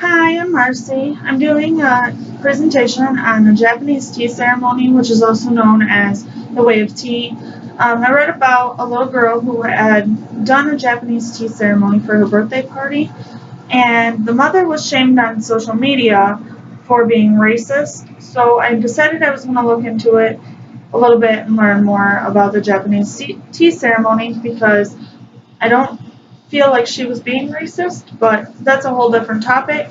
Hi, I'm Marci. I'm doing a presentation on the Japanese tea ceremony, which is also known as the Way of Tea. I read about a little girl who had done a Japanese tea ceremony for her birthday party, and the mother was shamed on social media for being racist. So I decided I was going to look into it a little bit and learn more about the Japanese tea ceremony because I don't feel like she was being racist, but that's a whole different topic.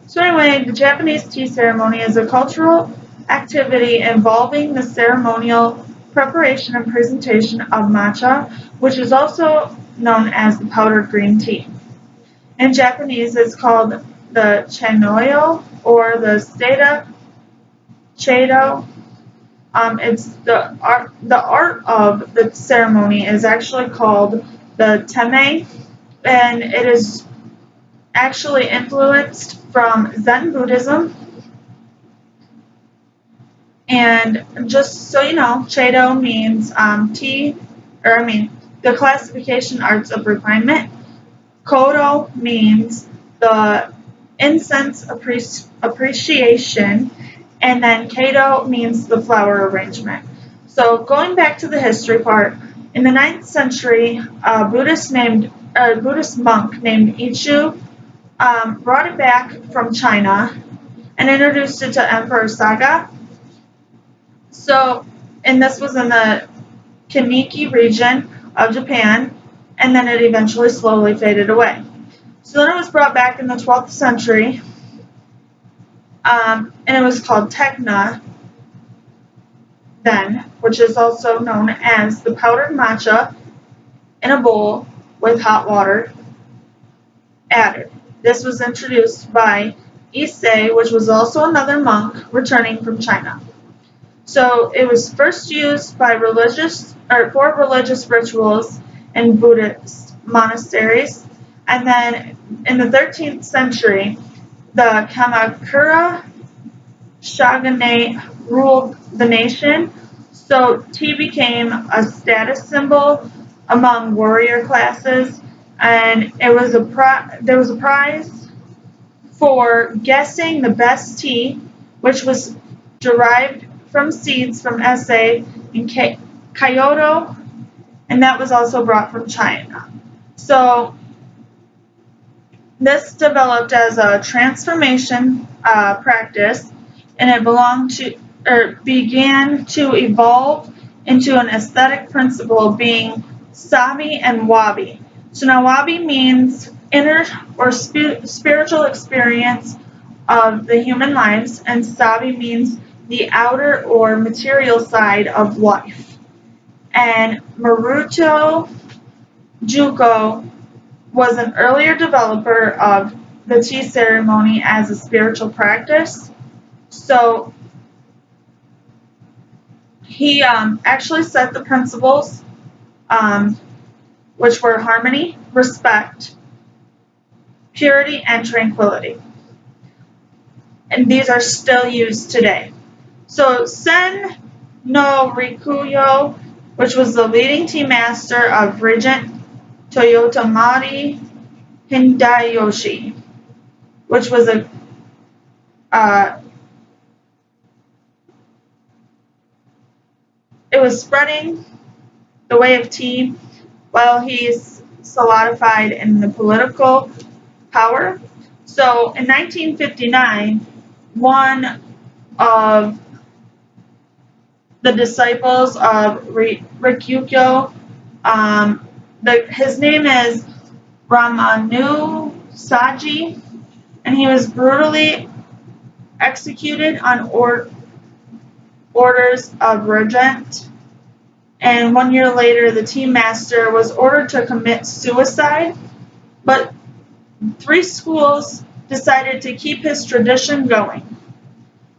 So anyway, the Japanese tea ceremony is a cultural activity involving the ceremonial preparation and presentation of matcha, which is also known as the powdered green tea. In Japanese, it's called the chenoyo or the Seda Chado. It's the art of the ceremony is actually called the teme, and it is actually influenced from Zen Buddhism. And just so you know, Chado means the classification arts of refinement. Kodo means the incense appreciation, and then Kato means the flower arrangement. So going back to the history part, in the 9th century, a Buddhist monk named Ichu brought it back from China and introduced it to Emperor Saga. So, and this was in the Kaneki region of Japan, and then it eventually slowly faded away. So then it was brought back in the 12th century, and it was called Tekna then, which is also known as the powdered matcha in a bowl with hot water added. This was introduced by Issei, which was also another monk returning from China. So it was first used by for religious rituals in Buddhist monasteries, and then in the 13th century, the Kamakura shogunate ruled the nation. So tea became a status symbol among warrior classes, and there was a prize for guessing the best tea, which was derived from seeds from SA and Kyoto, and that was also brought from China. So this developed as a transformation practice, and it began to evolve into an aesthetic principle being sabi and wabi. So now wabi means inner or spiritual experience of the human lives, and sabi means the outer or material side of life. And Maruto Juko was an earlier developer of the tea ceremony as a spiritual practice. So he actually set the principles, which were harmony, respect, purity, and tranquility. And these are still used today. So Sen no Rikuyo, which was the leading tea master of Regent Toyotomari Hideyoshi, which was it was spreading the way of tea while he's solidified in the political power. So in 1959, one of the disciples of Rikukyo, his name is Ramanusaji, and he was brutally executed on orders of Regent. And 1 year later, the tea master was ordered to commit suicide, but 3 schools decided to keep his tradition going.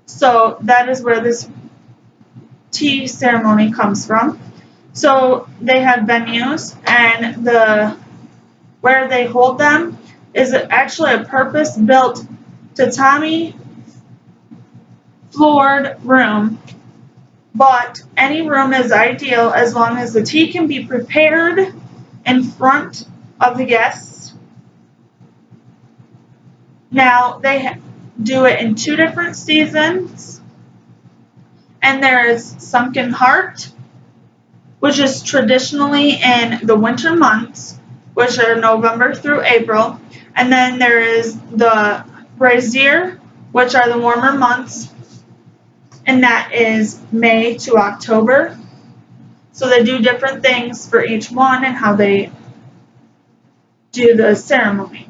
So that is where this tea ceremony comes from. So they have venues, and where they hold them is actually a purpose-built tatami floored room, but any room is ideal as long as the tea can be prepared in front of the guests Now, they do it in 2 different seasons, and there is Sunken Heart, which is traditionally in the winter months, which are November through April. And then there is the Brazier, which are the warmer months, and that is May to October. So they do different things for each one and how they do the ceremony.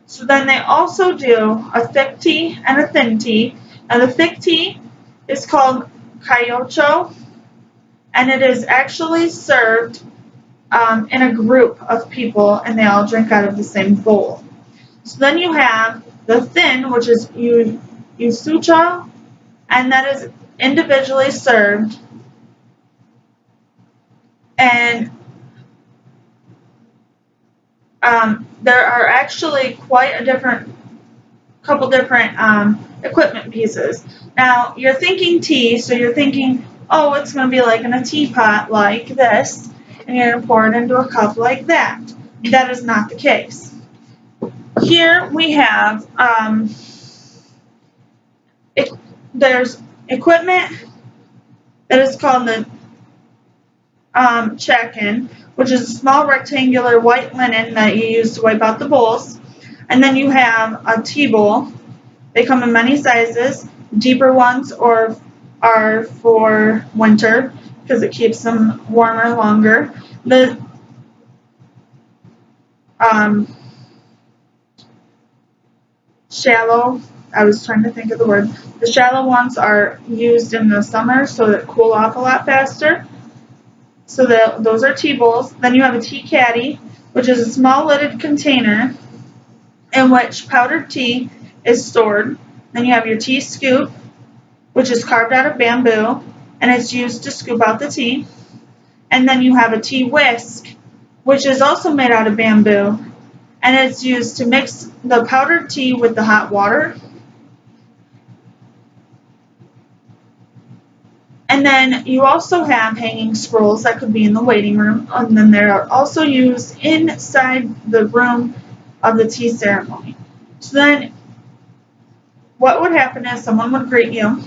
So then they also do a thick tea and a thin tea. And the thick tea is called Cayocho, and it is actually served in a group of people, and they all drink out of the same bowl. So then you have the thin, which is Usucha, and that is individually served. And there are actually quite a couple different equipment pieces. Now, you're thinking tea, so you're thinking, oh, it's going to be like in a teapot like this, and you're going to pour it into a cup like that. That is not the case. Here we have, there's equipment that is called the check-in, which is a small rectangular white linen that you use to wipe out the bowls. And then you have a tea bowl. They come in many sizes. Deeper ones are for winter because it keeps them warmer longer. The shallow, I was trying to think of the word. The shallow ones are used in the summer so that cool off a lot faster. So those are tea bowls. Then you have a tea caddy, which is a small lidded container in which powdered tea is stored. Then you have your tea scoop, which is carved out of bamboo, and it's used to scoop out the tea. And then you have a tea whisk, which is also made out of bamboo, and it's used to mix the powdered tea with the hot water. And then you also have hanging scrolls that could be in the waiting room, and then they are also used inside the room of the tea ceremony. So then what would happen is someone would greet you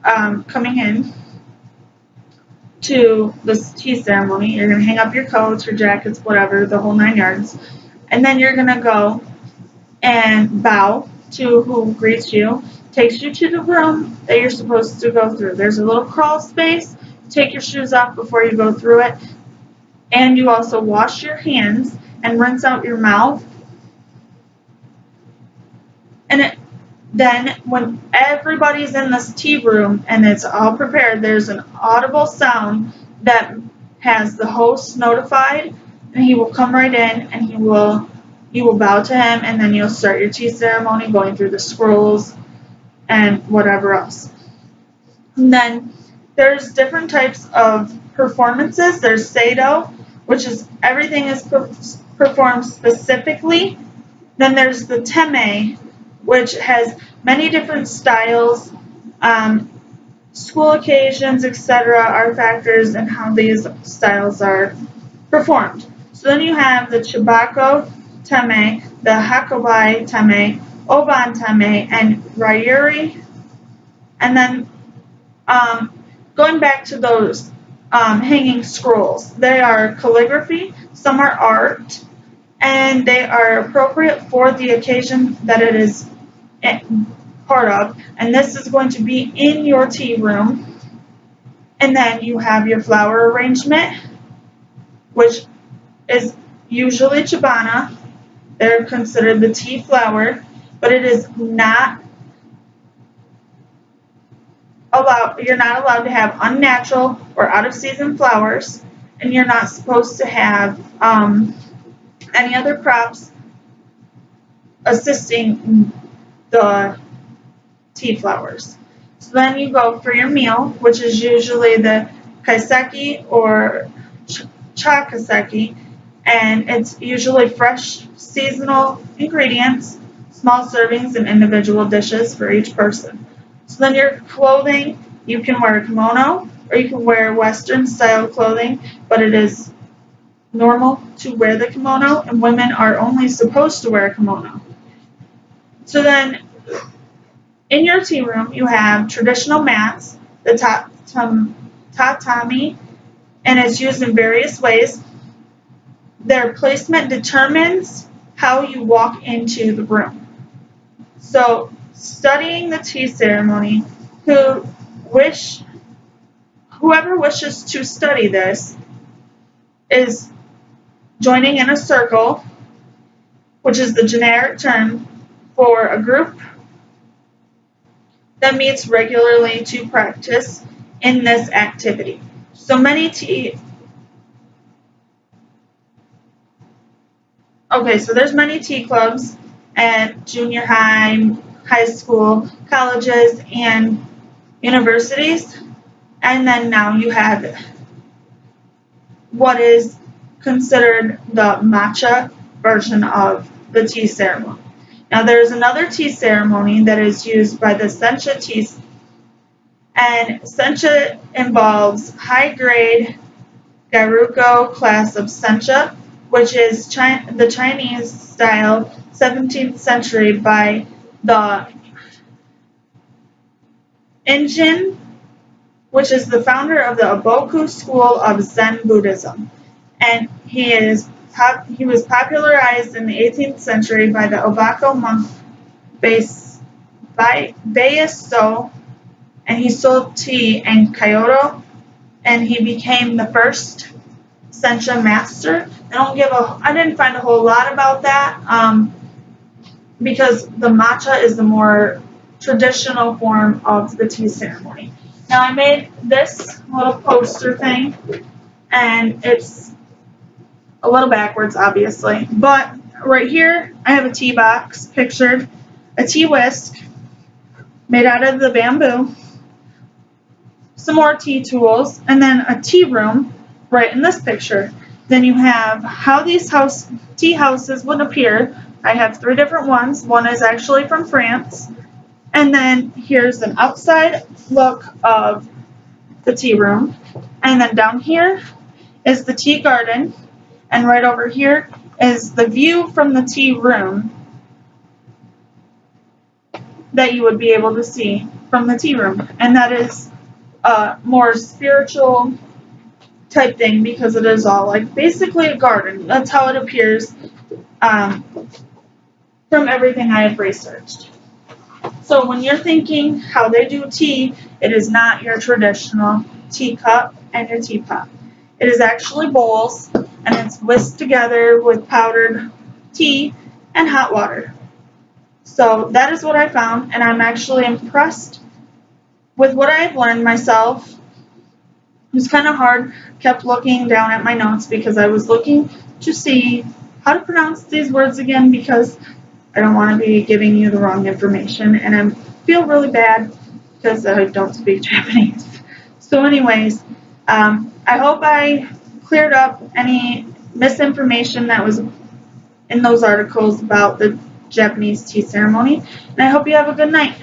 coming in to this tea ceremony. You're going to hang up your coats, your jackets, whatever, the whole 9 yards. And then you're going to go and bow to who greets you, takes you to the room that you're supposed to go through. There's a little crawl space. Take your shoes off before you go through it. And you also wash your hands and rinse out your mouth. And then when everybody's in this tea room and it's all prepared, there's an audible sound that has the host notified, and he will come right in and you will bow to him, and then you'll start your tea ceremony going through the scrolls and whatever else. And then there's different types of performances. There's Sado, which is everything is performed specifically. Then there's the Teme, which has many different styles. School occasions, etc. are factors in how these styles are performed. So then you have the Chibako Teme, the Hakobai Teme, Oban Teme, and Ryuri. And then going back to those hanging scrolls, they are calligraphy, some are art, and they are appropriate for the occasion that it is part of. And this is going to be in your tea room. And then you have your flower arrangement, which is usually Chibana. They're considered the tea flower, but it is not allowed. You're not allowed to have unnatural or out of season flowers, and you're not supposed to have any other crops assisting the tea flowers. So then you go for your meal, which is usually the kaiseki or chakaseki, and it's usually fresh seasonal ingredients, small servings, and individual dishes for each person. So then your clothing, you can wear a kimono or you can wear Western style clothing, but it is normal to wear the kimono, and women are only supposed to wear a kimono. So then, in your tea room, you have traditional mats, the tatami, and it's used in various ways. Their placement determines how you walk into the room. So, studying the tea ceremony, whoever wishes to study this is joining in a circle, which is the generic term for a group that meets regularly to practice in this activity. So there's many tea clubs at junior high, high school, colleges, and universities. And then now you have what is considered the matcha version of the tea ceremony. Now there's another tea ceremony that is used by the sencha tea, and sencha involves high-grade Garuko class of sencha, which is the Chinese style 17th century by the Injin, which is the founder of the Oboku school of Zen Buddhism. And he was popularized in the 18th century by the Obako monk Baeso, and he sold tea in Kyoto, and he became the first sencha master. I didn't find a whole lot about that because the matcha is the more traditional form of the tea ceremony. Now I made this little poster thing, and it's a little backwards, obviously, but right here I have a tea box pictured, a tea whisk made out of the bamboo, some more tea tools, and then a tea room right in this picture. Then you have how these tea houses would appear. I have 3 different ones. One is actually from France. And then here's an outside look of the tea room. And then down here is the tea garden. And right over here is the view from the tea room that you would be able to see from the tea room. And that is a more spiritual type thing because it is all like basically a garden. That's how it appears from everything I have researched. So when you're thinking how they do tea, it is not your traditional teacup and your teapot. It is actually bowls, and it's whisked together with powdered tea and hot water. So that is what I found, and I'm actually impressed with what I've learned myself. It was kind of hard, kept looking down at my notes because I was looking to see how to pronounce these words again because I don't want to be giving you the wrong information, and I feel really bad because I don't speak Japanese. So anyways, I hope I cleared up any misinformation that was in those articles about the Japanese tea ceremony, and I hope you have a good night.